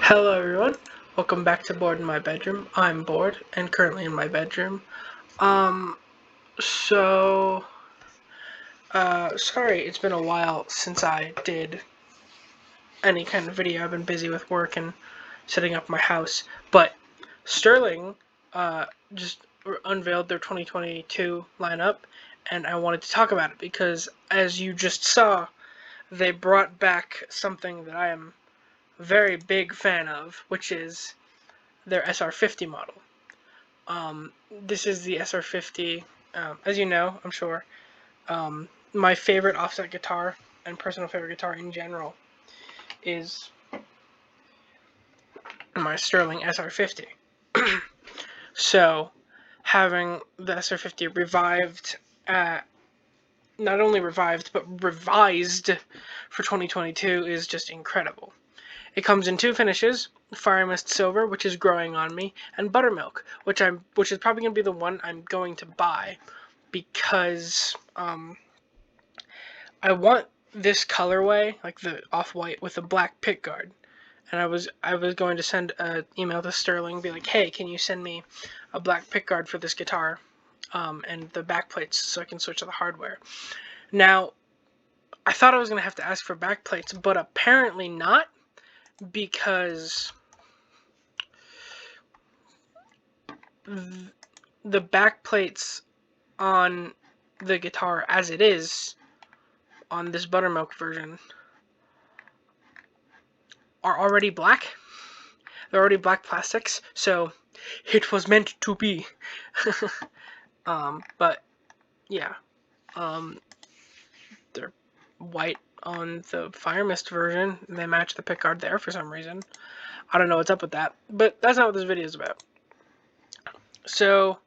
Hello everyone, welcome back to Bored in My Bedroom. I'm bored and currently in my bedroom. Um, so, sorry it's been a while since I did any kind of video. I've been busy with work and setting up my house, but Sterling, just unveiled their 2022 lineup, and I wanted to talk about it because, as you just saw, they brought back something that I am a very big fan of, which is their SR50 model. This is the SR50, as you know, I'm sure, my favorite offset guitar and personal favorite guitar in general is my Sterling SR50. So, having the SR50 revived, not only revived, but revised for 2022 is just incredible. It comes in two finishes: Fire Mist Silver, which is growing on me, and Buttermilk, which is probably gonna be the one I'm going to buy because I want this colorway, like the off-white with the black pickguard. And I was going to send an email to Sterling, be like, hey, can you send me a black pickguard for this guitar, and the back plates so I can switch to the hardware. Now, I thought I was gonna have to ask for back plates, but apparently not, because the back plates on the guitar as it is on this Buttermilk version are already black. They're already black plastics, so it was meant to be. But yeah, they're white on the Fire Mist version. They match the pickguard there for some reason. I don't know what's up with that, but that's not what this video is about. So,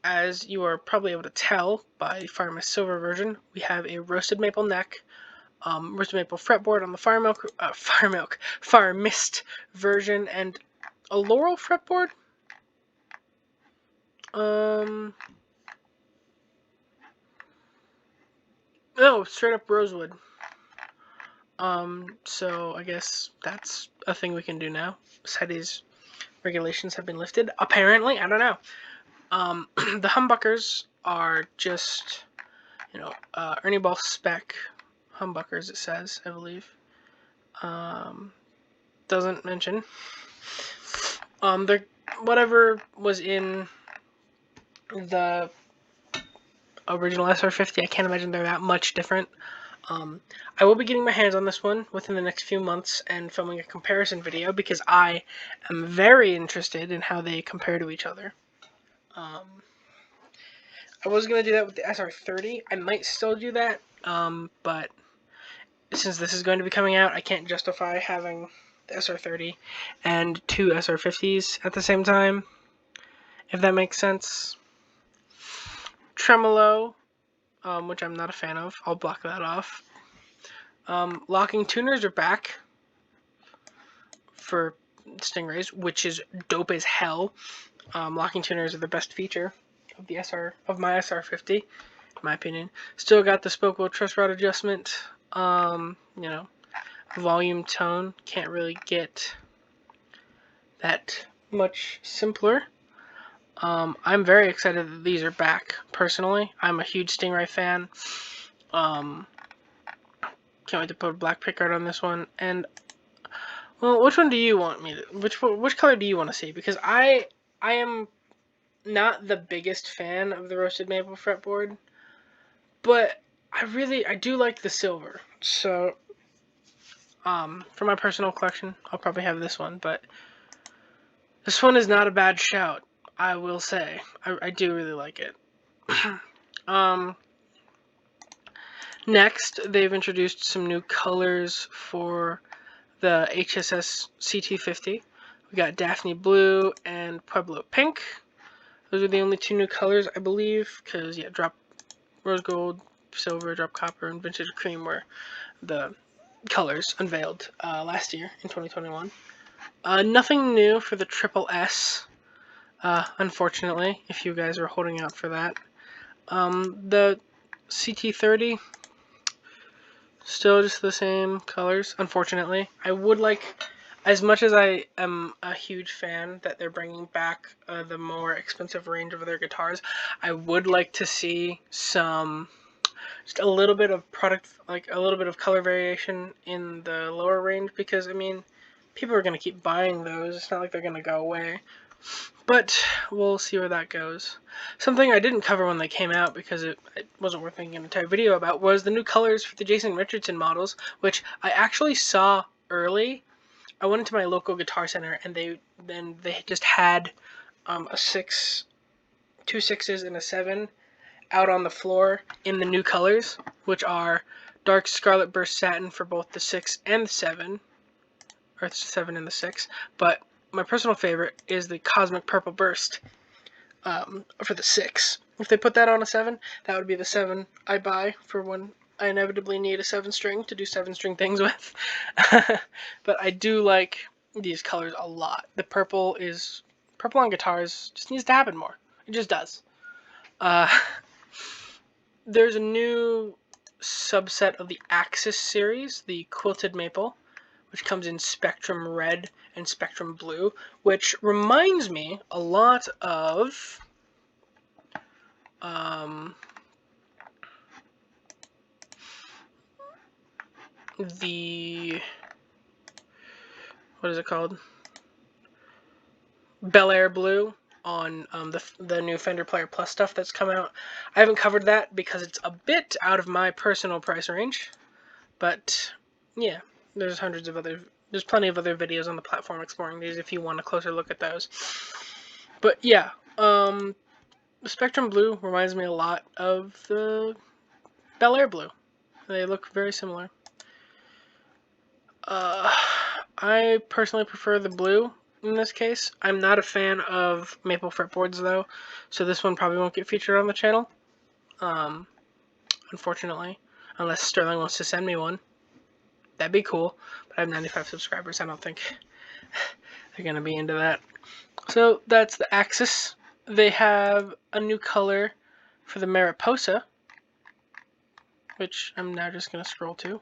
as you are probably able to tell by Fire Mist Silver version, we have a roasted maple neck, roasted maple fretboard on the Fire Mist version, and a laurel fretboard. No, straight up rosewood. So I guess that's a thing we can do now. SETI's regulations have been lifted, apparently. I don't know. The humbuckers are just, Ernie Ball spec humbuckers, it says, I believe. Doesn't mention. The whatever was in the original SR50, I can't imagine they're that much different. I will be getting my hands on this one within the next few months and filming a comparison video because I am very interested in how they compare to each other. I was going to do that with the SR30. I might still do that, but since this is going to be coming out, I can't justify having the SR30 and two SR50s at the same time, if that makes sense. Tremolo, which I'm not a fan of. I'll block that off. Locking tuners are back for Stingrays, which is dope as hell. Locking tuners are the best feature of my SR50, in my opinion. Still got the spoke wheel truss rod adjustment. Volume tone, can't really get that much simpler. I'm very excited that these are back, personally. I'm a huge Stingray fan. Can't wait to put a black pickguard on this one. And, well, which one do you want me to... Which color do you want to see? Because I am not the biggest fan of the roasted maple fretboard, but I do like the silver. So, for my personal collection, I'll probably have this one, but this one is not a bad shout, I will say. I do really like it. Next, they've introduced some new colors for the Hss Ct50. We got Daphne Blue and Pueblo Pink. Those are the only two new colors, I believe, because, yeah, Drop Rose Gold, Silver, Drop Copper, and Vintage Cream were the colors unveiled last year in 2021. Nothing new for the Triple S, unfortunately, if you guys are holding out for that. The CT30, still just the same colors, unfortunately. I would like As much as I am a huge fan that they're bringing back the more expensive range of their guitars, I would like to see some, just a little bit of product, like a little bit of color variation in the lower range, because I mean, people are going to keep buying those. It's not like they're going to go away. But we'll see where that goes. Something I didn't cover when they came out, because it wasn't worth making an entire video about, was the new colors for the Jason Richardson models, which I actually saw early. I went into my local guitar center, and they just had a 2 6s and a 7 out on the floor in the new colors, which are dark Scarlet Burst Satin for both the 6 and the 7, or the 7 and the 6. But my personal favorite is the Cosmic Purple Burst for the 6. If they put that on a 7, that would be the 7 I buy for when I inevitably need a 7-string to do 7-string things with. But I do like these colors a lot. The purple on guitars just needs to happen more. It just does. There's a new subset of the Hss series, the Quilted Maple, which comes in Spectrum Red and Spectrum Blue, which reminds me a lot of the, what is it called? Bel Air Blue on the new Fender Player Plus stuff that's come out. I haven't covered that because it's a bit out of my personal price range, but yeah, there's plenty of other videos on the platform exploring these if you want a closer look at those. But yeah, the Spectrum Blue reminds me a lot of the Bel Air Blue. They look very similar. I personally prefer the blue in this case. I'm not a fan of maple fretboards though, so this one probably won't get featured on the channel. Unfortunately, unless Sterling wants to send me one. That'd be cool, but I have 95 subscribers. I don't think they're gonna be into that. So that's the Hss. They have a new color for the Mariposa, which I'm now just gonna scroll to.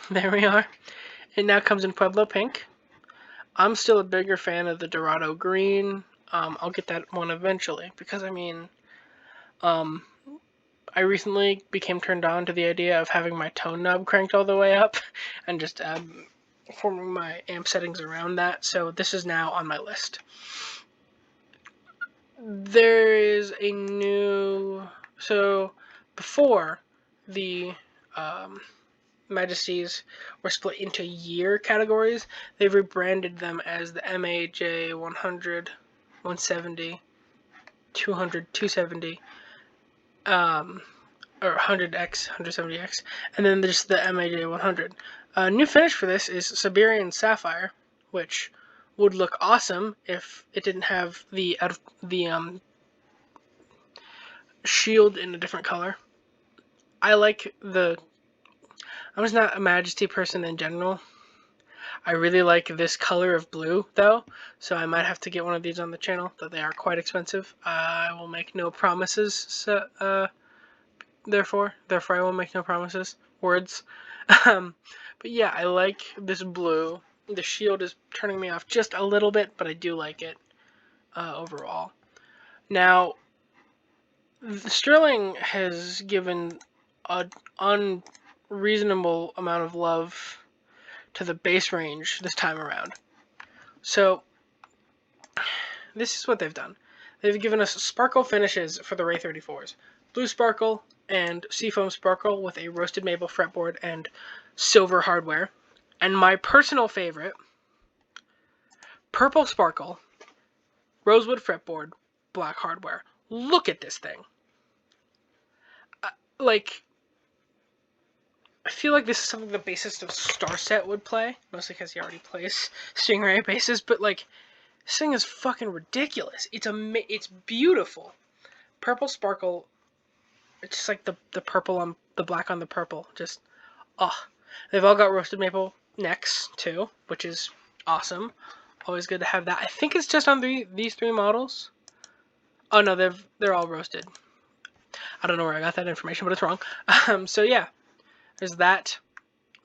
There we are. It now comes in Pueblo Pink. I'm still a bigger fan of the Dorado Green. I'll get that one eventually, because I mean, I recently became turned on to the idea of having my tone knob cranked all the way up and just forming my amp settings around that, so this is now on my list. There is a new, so before the Majesties were split into year categories, they've rebranded them as the MAJ 100, 170, 200, 270, or 100X, 170X, and then there's the MAJ 100. New finish for this is Siberian Sapphire, which would look awesome if it didn't have the shield in a different color. I'm just not a Majesty person in general. I really like this color of blue, though, so I might have to get one of these on the channel, though they are quite expensive. I will make no promises, so, therefore I will make no promises. Words. But yeah, I like this blue. The shield is turning me off just a little bit, but I do like it overall. Now, Sterling has given an unreasonable amount of love to the bass range this time around. So, this is what they've done. They've given us sparkle finishes for the Ray 34s. Blue sparkle and seafoam sparkle with a roasted maple fretboard and silver hardware. And my personal favorite, purple sparkle, rosewood fretboard, black hardware. Look at this thing. I feel like this is something the bassist of Starset would play, mostly because he already plays Stingray basses, but like, this thing is fucking ridiculous. It's beautiful. Purple sparkle, it's just like the purple on the black on the purple, just, They've all got roasted maple necks, too, which is awesome. Always good to have that. I think it's just on these 3 models. Oh no, they're all roasted. I don't know where I got that information, but it's wrong. So yeah, there's that.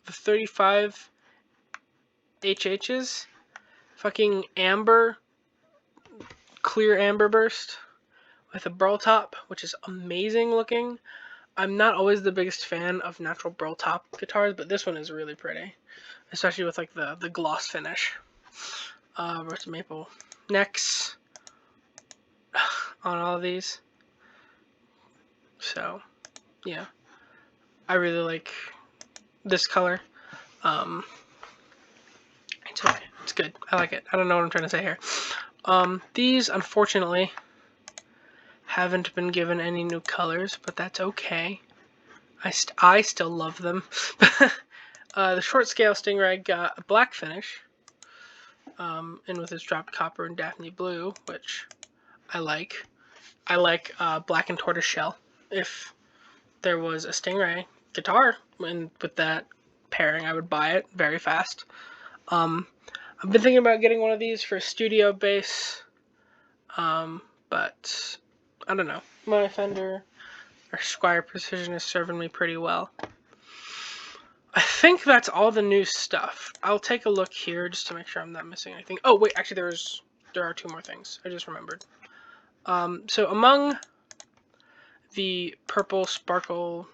the 35 HHs, fucking amber, clear amber burst with a burl top, which is amazing looking. I'm not always the biggest fan of natural burl top guitars, but this one is really pretty, especially with like the gloss finish. Roasted maple necks on all of these. So, yeah, I really like this color. It's okay. It's good. I like it. I don't know what I'm trying to say here. These, unfortunately, haven't been given any new colors, but that's okay. I still love them. The short scale Stingray got a black finish, and with its dropped copper and Daphne blue, which I like. I like black and tortoise shell. If there was a Stingray guitar and with that pairing, I would buy it very fast. I've been thinking about getting one of these for studio bass, but I don't know. My Fender or Squier Precision is serving me pretty well. I think that's all the new stuff. I'll take a look here just to make sure I'm not missing anything. Oh wait, actually there are two more things. I just remembered. So among the purple sparkle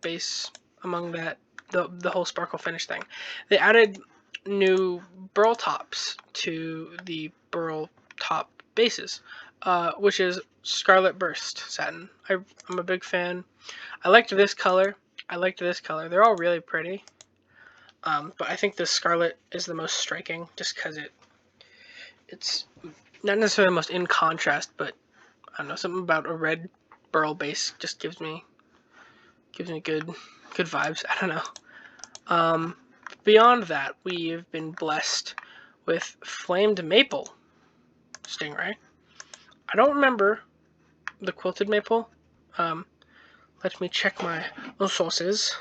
base, among that the whole sparkle finish thing, they added new burl tops to the burl top bases, which is Scarlet Burst Satin. I'm a big fan. I liked this color. They're all really pretty. But I think the Scarlet is the most striking, just because it's not necessarily the most in contrast, but I don't know, something about a red burl base just gives me good vibes. I don't know. Beyond that, we've been blessed with Flamed Maple Stingray. I don't remember the Quilted Maple. Let me check my sources,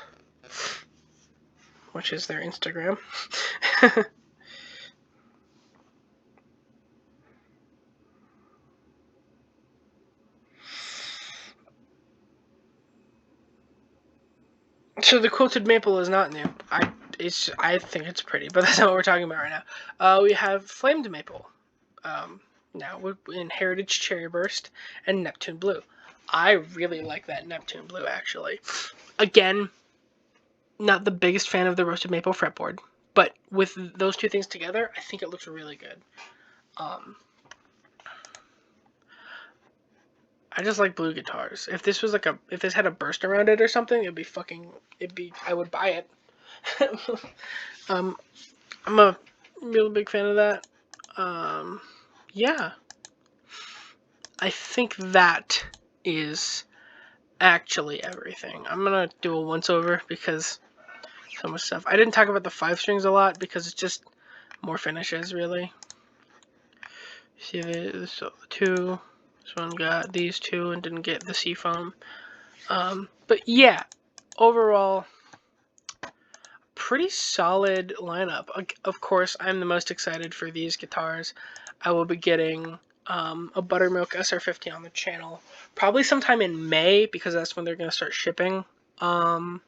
which is their Instagram. So the Quilted Maple is not new. I think it's pretty, but that's not what we're talking about right now. We have Flamed Maple, now in Heritage Cherry Burst and Neptune Blue. I really like that Neptune Blue, actually. Again, not the biggest fan of the Roasted Maple fretboard, but with those two things together, I think it looks really good. I just like blue guitars. If this was if this had a burst around it or something, I would buy it. I'm a real big fan of that. Yeah. I think that is actually everything. I'm gonna do a once over because so much stuff. I didn't talk about the 5 strings a lot because it's just more finishes, really. See this, so the 2. This one got these 2 and didn't get the seafoam. But yeah, overall, pretty solid lineup. Of course, I'm the most excited for these guitars. I will be getting a Buttermilk SR50 on the channel probably sometime in May because that's when they're going to start shipping. And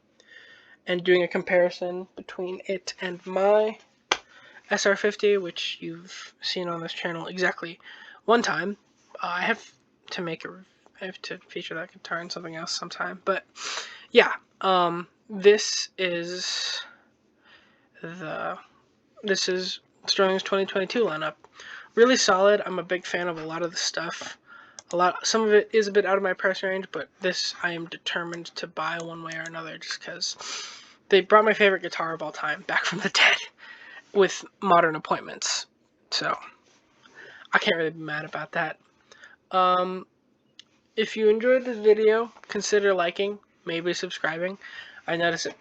doing a comparison between it and my SR50, which you've seen on this channel exactly one time. I have to feature that guitar in something else sometime. But yeah, this is Sterling's 2022 lineup. Really solid. I'm a big fan of a lot of the stuff. Some of it is a bit out of my price range, but this I am determined to buy one way or another just because they brought my favorite guitar of all time back from the dead with modern appointments. So I can't really be mad about that. If you enjoyed this video, consider liking, maybe subscribing. I noticed that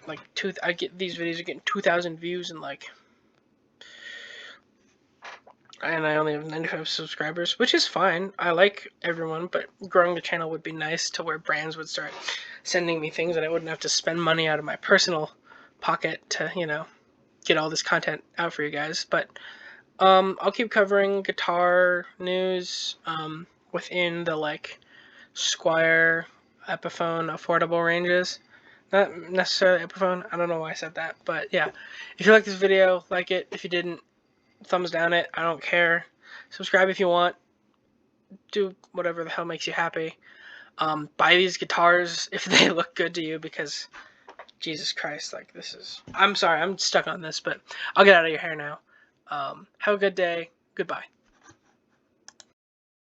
these videos are getting 2,000 views and I only have 95 subscribers, which is fine. I like everyone, but growing the channel would be nice to where brands would start sending me things and I wouldn't have to spend money out of my personal pocket to, get all this content out for you guys. But I'll keep covering guitar news within the Squier, Epiphone, affordable ranges. Not necessarily Epiphone. I don't know why I said that. But yeah, if you like this video, like it. If you didn't, thumbs down it. I don't care. Subscribe if you want. Do whatever the hell makes you happy. Buy these guitars if they look good to you, because Jesus Christ, like, this is... I'm sorry, I'm stuck on this, but I'll get out of your hair now. Have a good day. Goodbye.